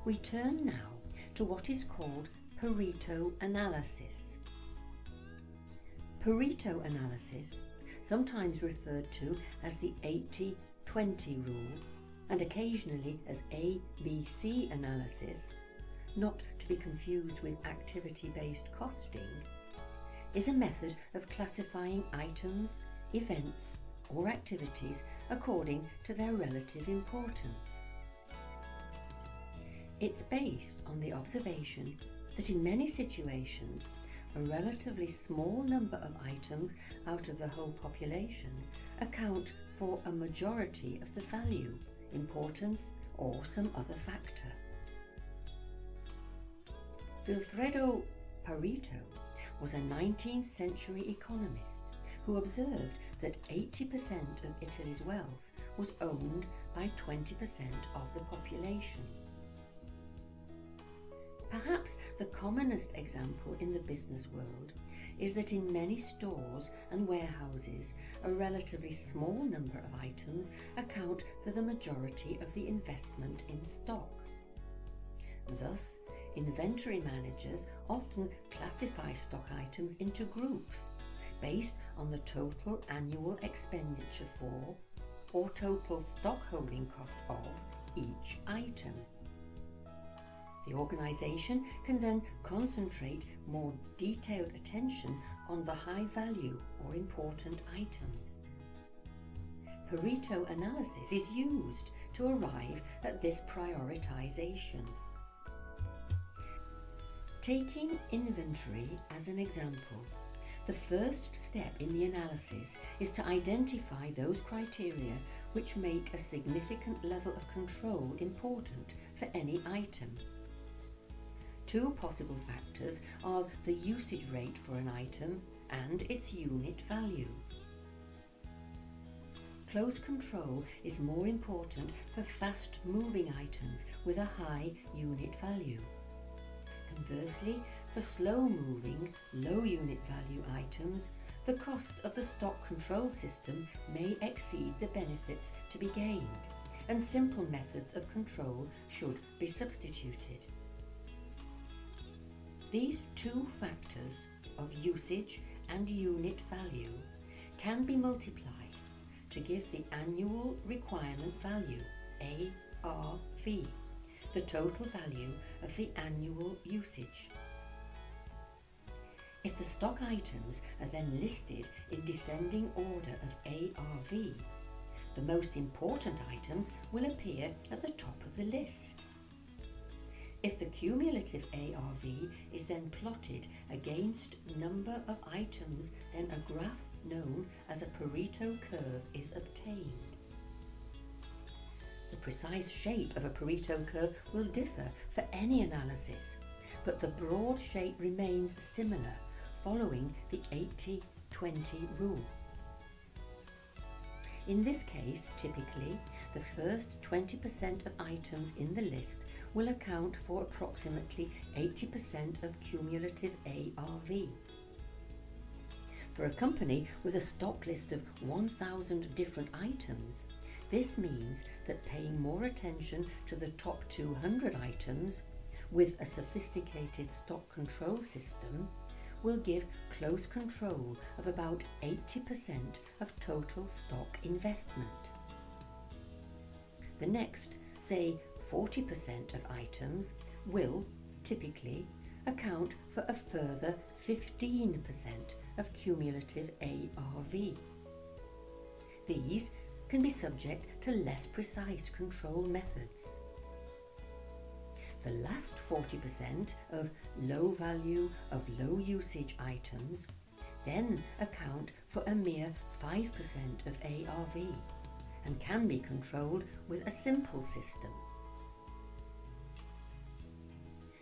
We turn now to what is called Pareto analysis. Pareto analysis, sometimes referred to as the 80-20 rule and occasionally as ABC analysis, not to be confused with activity-based costing, is a method of classifying items, events or activities according to their relative importance. It's based on the observation that in many situations a relatively small number of items out of the whole population account for a majority of the value, importance or some other factor. Vilfredo Pareto was a 19th century economist who observed that 80% of Italy's wealth was owned by 20% of the population. Perhaps the commonest example in the business world is that in many stores and warehouses, a relatively small number of items account for the majority of the investment in stock. Thus, inventory managers often classify stock items into groups based on the total annual expenditure for or total stock holding cost of each item. The organisation can then concentrate more detailed attention on the high value or important items. Pareto analysis is used to arrive at this prioritisation. Taking inventory as an example, the first step in the analysis is to identify those criteria which make a significant level of control important for any item. Two possible factors are the usage rate for an item and its unit value. Close control is more important for fast-moving items with a high unit value. Conversely, for slow-moving, low-unit value items, the cost of the stock control system may exceed the benefits to be gained, and simple methods of control should be substituted. These two factors of usage and unit value can be multiplied to give the annual requirement value, ARV, the total value of the annual usage. If the stock items are then listed in descending order of ARV, the most important items will appear at the top of the list. If the cumulative ARV is then plotted against number of items, then a graph known as a Pareto curve is obtained. The precise shape of a Pareto curve will differ for any analysis, but the broad shape remains similar, following the 80-20 rule. In this case, typically, the first 20% of items in the list will account for approximately 80% of cumulative ARV. For a company with a stock list of 1,000 different items, this means that paying more attention to the top 200 items with a sophisticated stock control system will give close control of about 80% of total stock investment. The next, say 40% of items will, typically, account for a further 15% of cumulative ARV. These can be subject to less precise control methods. The last 40% of low value of low usage items then account for a mere 5% of ARV and can be controlled with a simple system.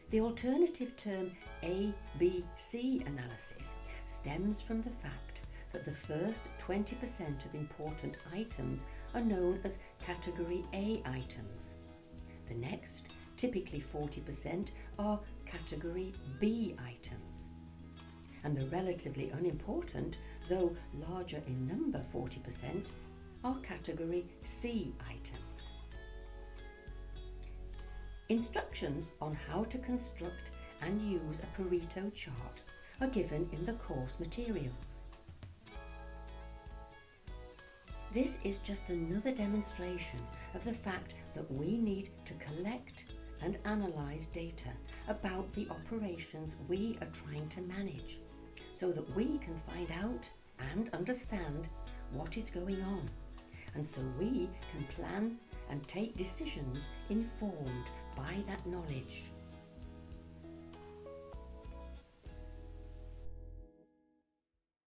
The alternative term ABC analysis stems from the fact that the first 20% of important items are known as Category A items. The next, typically 40%, are Category B items. And the relatively unimportant, though larger in number 40%, are Category C items. Instructions on how to construct and use a Pareto chart are given in the course materials. This is just another demonstration of the fact that we need to collect and analyse data about the operations we are trying to manage, so that we can find out and understand what is going on, and so we can plan and take decisions informed by that knowledge.